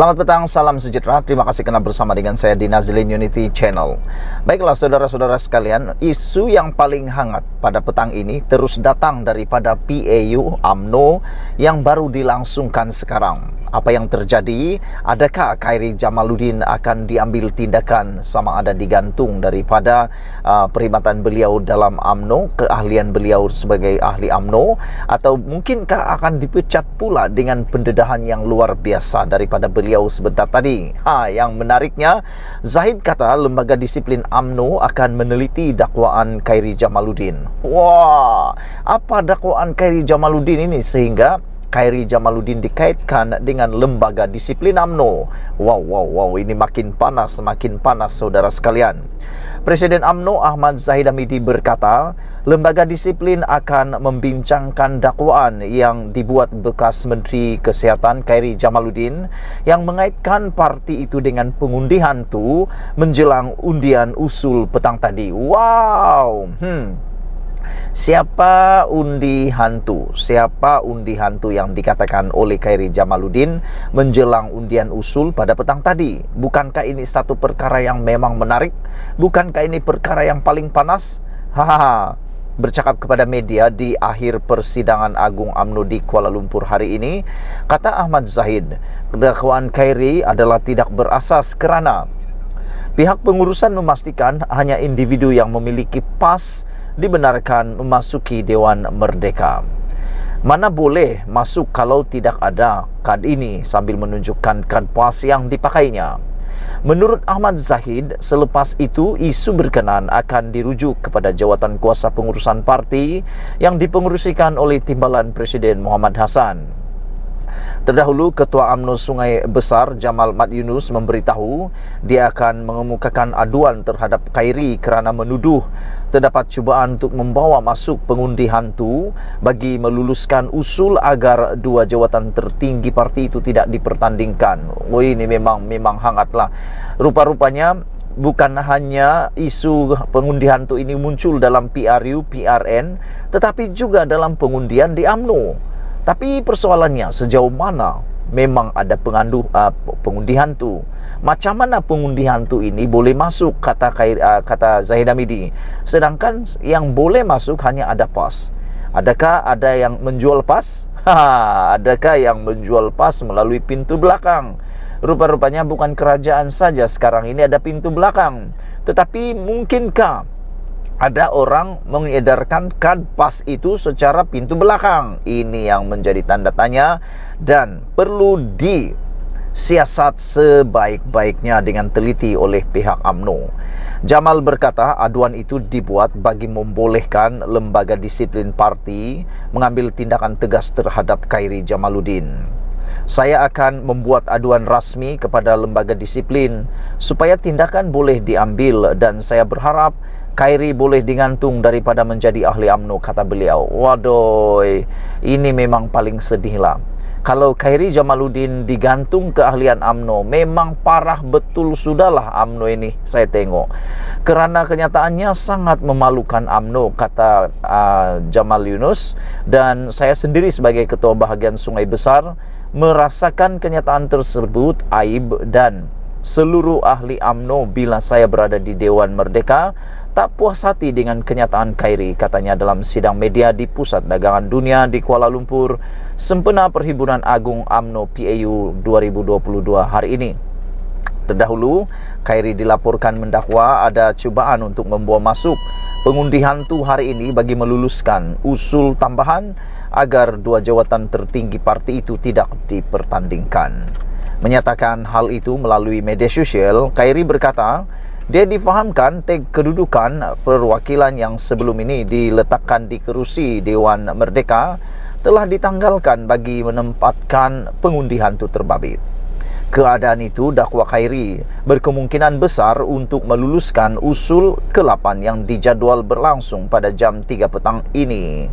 Selamat petang, salam sejahtera. Terima kasih kerana bersama dengan saya di Nazilin Unity Channel. Baiklah saudara-saudara sekalian, isu yang paling hangat pada petang ini terus datang daripada PAU UMNO yang baru dilangsungkan sekarang. Apa yang terjadi? Adakah Khairy Jamaluddin akan diambil tindakan sama ada digantung daripada perkhidmatan beliau dalam UMNO, keahlian beliau sebagai ahli UMNO, atau mungkinkah akan dipecat pula dengan pendedahan yang luar biasa daripada beliau sebentar tadi? Yang menariknya, Zahid kata lembaga disiplin UMNO akan meneliti dakwaan Khairy Jamaluddin. Wah, apa dakwaan Khairy Jamaluddin ini sehingga Khairy Jamaluddin dikaitkan dengan lembaga disiplin UMNO? Wow, ini makin panas saudara sekalian. Presiden UMNO Ahmad Zahid Hamidi berkata, lembaga disiplin akan membincangkan dakwaan yang dibuat bekas Menteri Kesihatan Khairy Jamaluddin yang mengaitkan parti itu dengan pengundi hantu menjelang undian usul petang tadi. Wow. Siapa undi hantu? Siapa undi hantu yang dikatakan oleh Khairy Jamaluddin menjelang undian usul pada petang tadi? Bukankah ini satu perkara yang memang menarik? Bukankah ini perkara yang paling panas? Bercakap kepada media di akhir persidangan Agung UMNO di Kuala Lumpur hari ini, kata Ahmad Zahid, dakwaan Khairy adalah tidak berasas kerana pihak pengurusan memastikan hanya individu yang memiliki PAS dibenarkan memasuki Dewan Merdeka. Mana boleh masuk kalau tidak ada kad ini, sambil menunjukkan kad PAS yang dipakainya. Menurut Ahmad Zahid, selepas itu isu berkenan akan dirujuk kepada jawatan kuasa pengurusan parti yang dipengerusikan oleh Timbalan Presiden Muhammad Hassan. Terdahulu, Ketua UMNO Sungai Besar Jamal Mat Yunus memberitahu dia akan mengemukakan aduan terhadap Khairy kerana menuduh terdapat cubaan untuk membawa masuk pengundi hantu bagi meluluskan usul agar dua jawatan tertinggi parti itu tidak dipertandingkan. Ini memang hangatlah. Rupa-rupanya bukan hanya isu pengundi hantu ini muncul dalam PRU, PRN, tetapi juga dalam pengundian di UMNO. Tapi persoalannya, sejauh mana memang ada pengundi hantu? Macam mana pengundi hantu ini boleh masuk, kata Zahid Hamidi, sedangkan yang boleh masuk hanya ada PAS? Adakah ada yang menjual PAS? Adakah yang menjual PAS melalui pintu belakang? Rupa-rupanya bukan kerajaan saja sekarang ini ada pintu belakang, tetapi mungkinkah ada orang mengedarkan kad PAS itu secara pintu belakang? Ini yang menjadi tanda tanya dan perlu disiasat sebaik-baiknya dengan teliti oleh pihak UMNO. Jamal berkata aduan itu dibuat bagi membolehkan lembaga disiplin parti mengambil tindakan tegas terhadap Khairy Jamaluddin. Saya akan membuat aduan rasmi kepada lembaga disiplin supaya tindakan boleh diambil, dan saya berharap Khairy boleh digantung daripada menjadi ahli UMNO, kata beliau. Waduh, ini memang paling sedih lah. Kalau Khairy Jamaluddin digantung keahlian UMNO, memang parah betul sudahlah UMNO ini, saya tengok. Kerana kenyataannya sangat memalukan UMNO, kata Jamal Yunus. Dan saya sendiri sebagai Ketua Bahagian Sungai Besar merasakan kenyataan tersebut aib, dan seluruh ahli UMNO bila saya berada di Dewan Merdeka tak puas hati dengan kenyataan Khairy, katanya dalam sidang media di Pusat Dagangan Dunia di Kuala Lumpur sempena Perhimpunan Agung UMNO PAU 2022 hari ini. Terdahulu, Khairy dilaporkan mendakwa ada cubaan untuk membawa masuk pengundi hantu hari ini bagi meluluskan usul tambahan agar dua jawatan tertinggi parti itu tidak dipertandingkan. Menyatakan hal itu melalui media sosial, Khairy berkata dia difahamkan tag kedudukan perwakilan yang sebelum ini diletakkan di kerusi Dewan Merdeka telah ditanggalkan bagi menempatkan pengundi hantu terbabit. Keadaan itu, dakwa Khairy berkemungkinan besar untuk meluluskan usul ke-8 yang dijadwal berlangsung pada jam 3 petang ini.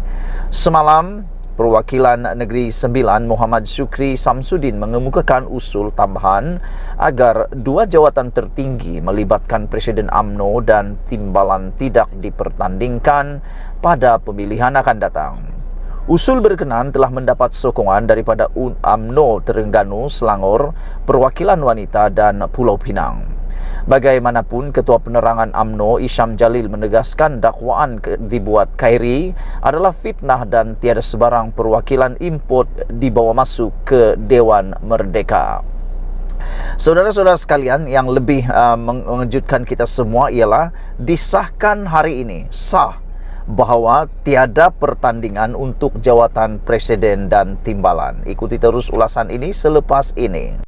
Semalam, Perwakilan Negeri Sembilan Muhammad Syukri Samsudin mengemukakan usul tambahan agar dua jawatan tertinggi melibatkan Presiden UMNO dan Timbalan tidak dipertandingkan pada pemilihan akan datang. Usul berkenaan telah mendapat sokongan daripada UMNO Terengganu, Selangor, Perwakilan Wanita dan Pulau Pinang. Bagaimanapun, Ketua Penerangan UMNO Isham Jalil menegaskan dakwaan dibuat Khairi adalah fitnah dan tiada sebarang perwakilan import dibawa masuk ke Dewan Merdeka. Saudara-saudara sekalian, yang lebih mengejutkan kita semua ialah disahkan hari ini sah bahawa tiada pertandingan untuk jawatan presiden dan timbalan. Ikuti terus ulasan ini selepas ini.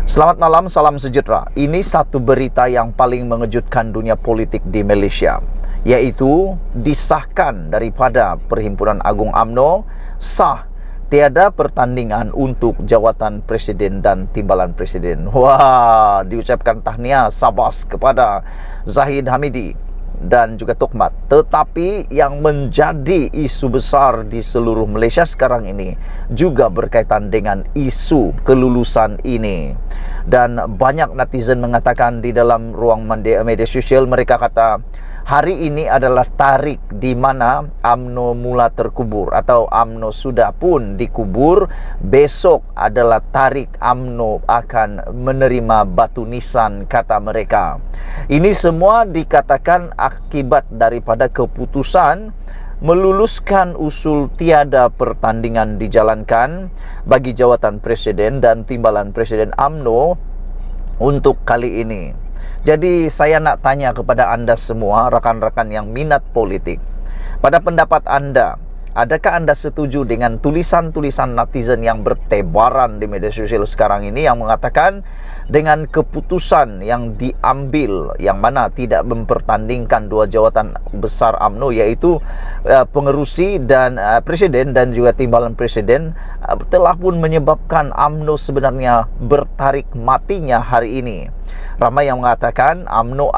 Selamat malam, salam sejahtera. Ini satu berita yang paling mengejutkan dunia politik di Malaysia, yaitu disahkan daripada Perhimpunan Agung UMNO sah tiada pertandingan untuk jawatan presiden dan timbalan presiden. Wah, diucapkan tahniah sabas kepada Zahid Hamidi dan juga Tokmat. Tetapi yang menjadi isu besar di seluruh Malaysia sekarang ini juga berkaitan dengan isu kelulusan ini. Dan banyak netizen mengatakan di dalam ruang media sosial, mereka kata hari ini adalah tarik di mana UMNO mula terkubur atau UMNO sudah pun dikubur. Besok adalah tarik UMNO akan menerima batu nisan, kata mereka. Ini semua dikatakan akibat daripada keputusan meluluskan usul tiada pertandingan dijalankan bagi jawatan presiden dan timbalan presiden UMNO untuk kali ini. Jadi saya nak tanya kepada anda semua, rakan-rakan yang minat politik, pada pendapat anda, adakah anda setuju dengan tulisan-tulisan netizen yang bertebaran di media sosial sekarang ini yang mengatakan dengan keputusan yang diambil yang mana tidak mempertandingkan dua jawatan besar UMNO, yaitu pengerusi dan presiden dan juga timbalan presiden, telah pun menyebabkan UMNO sebenarnya bertarik matinya hari ini. Ramai yang mengatakan UMNO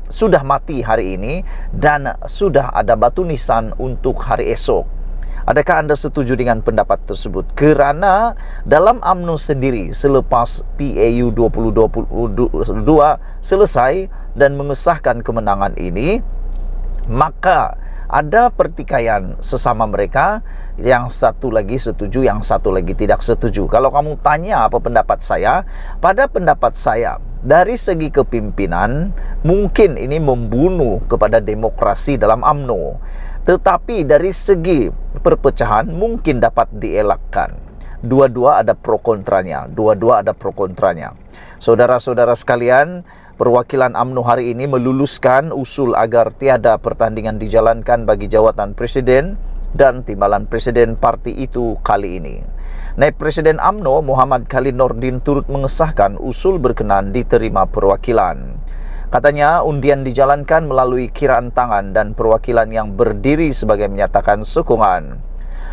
sudah mati hari ini dan sudah ada batu nisan untuk hari esok. Adakah anda setuju dengan pendapat tersebut? Kerana dalam UMNO sendiri, selepas PAU 2022 selesai dan mengesahkan kemenangan ini, maka ada pertikaian sesama mereka, yang satu lagi setuju, yang satu lagi tidak setuju. Kalau kamu tanya apa pendapat saya, pada pendapat saya, dari segi kepimpinan mungkin ini membunuh kepada demokrasi dalam UMNO. Tetapi dari segi perpecahan mungkin dapat dielakkan. Dua-dua ada pro kontranya. Saudara-saudara sekalian, perwakilan UMNO hari ini meluluskan usul agar tiada pertandingan dijalankan bagi jawatan presiden dan timbalan presiden parti itu kali ini. Naib Presiden UMNO Muhammad Khalid Nordin turut mengesahkan usul berkenaan diterima perwakilan. Katanya undian dijalankan melalui kiraan tangan dan perwakilan yang berdiri sebagai menyatakan sokongan.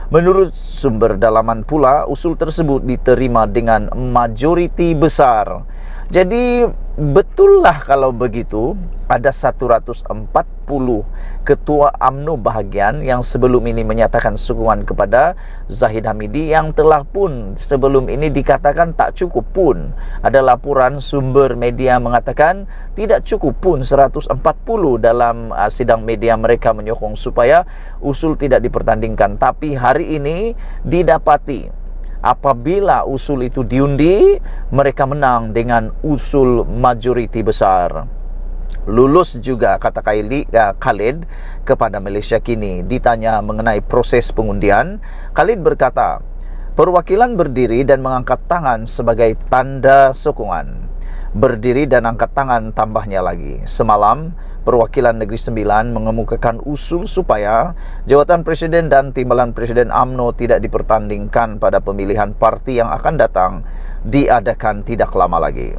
Menurut sumber dalaman pula, usul tersebut diterima dengan majoriti besar. Jadi betullah kalau begitu ada 140 ketua UMNO bahagian yang sebelum ini menyatakan sokongan kepada Zahid Hamidi, yang telah pun sebelum ini dikatakan tak cukup pun. Ada laporan sumber media mengatakan tidak cukup pun 140 dalam sidang media mereka menyokong supaya usul tidak dipertandingkan. Tapi hari ini didapati apabila usul itu diundi, mereka menang dengan usul majoriti besar. Lulus juga, kata Khalid kepada Malaysia Kini. Ditanya mengenai proses pengundian, Khalid berkata, perwakilan berdiri dan mengangkat tangan sebagai tanda sokongan. Berdiri dan angkat tangan, tambahnya lagi. Semalam, Perwakilan Negeri Sembilan mengemukakan usul supaya jawatan presiden dan timbalan presiden UMNO tidak dipertandingkan pada pemilihan parti yang akan datang, diadakan tidak lama lagi.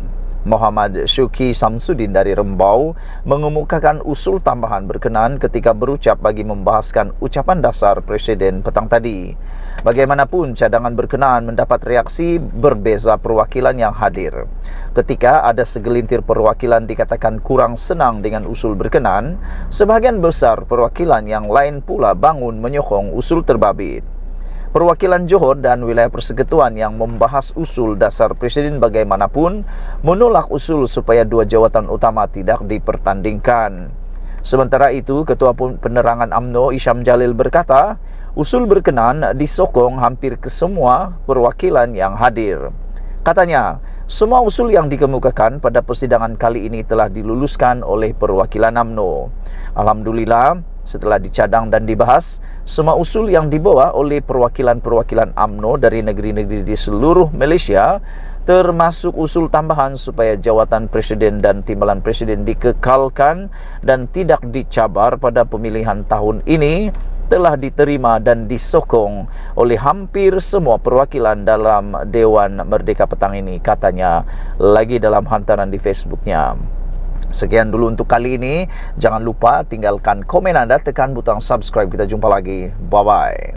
Muhammad Syuki Samsudin dari Rembau mengemukakan usul tambahan berkenaan ketika berucap bagi membahaskan ucapan dasar presiden petang tadi. Bagaimanapun, cadangan berkenaan mendapat reaksi berbeza perwakilan yang hadir. Ketika ada segelintir perwakilan dikatakan kurang senang dengan usul berkenaan, sebahagian besar perwakilan yang lain pula bangun menyokong usul terbabit. Perwakilan Johor dan wilayah persekutuan yang membahas usul dasar presiden bagaimanapun menolak usul supaya dua jawatan utama tidak dipertandingkan. Sementara itu, Ketua Penerangan UMNO Isyam Jalil berkata, usul berkenan disokong hampir ke semua perwakilan yang hadir. Katanya, semua usul yang dikemukakan pada persidangan kali ini telah diluluskan oleh perwakilan UMNO. Alhamdulillah, setelah dicadang dan dibahas, semua usul yang dibawa oleh perwakilan-perwakilan UMNO dari negeri-negeri di seluruh Malaysia, termasuk usul tambahan supaya jawatan Presiden dan Timbalan Presiden dikekalkan dan tidak dicabar pada pemilihan tahun ini, telah diterima dan disokong oleh hampir semua perwakilan dalam Dewan Merdeka petang ini, katanya lagi dalam hantaran di Facebooknya. Sekian dulu untuk kali ini. Jangan lupa tinggalkan komen Anda, tekan butang subscribe. Kita jumpa lagi. Bye-bye.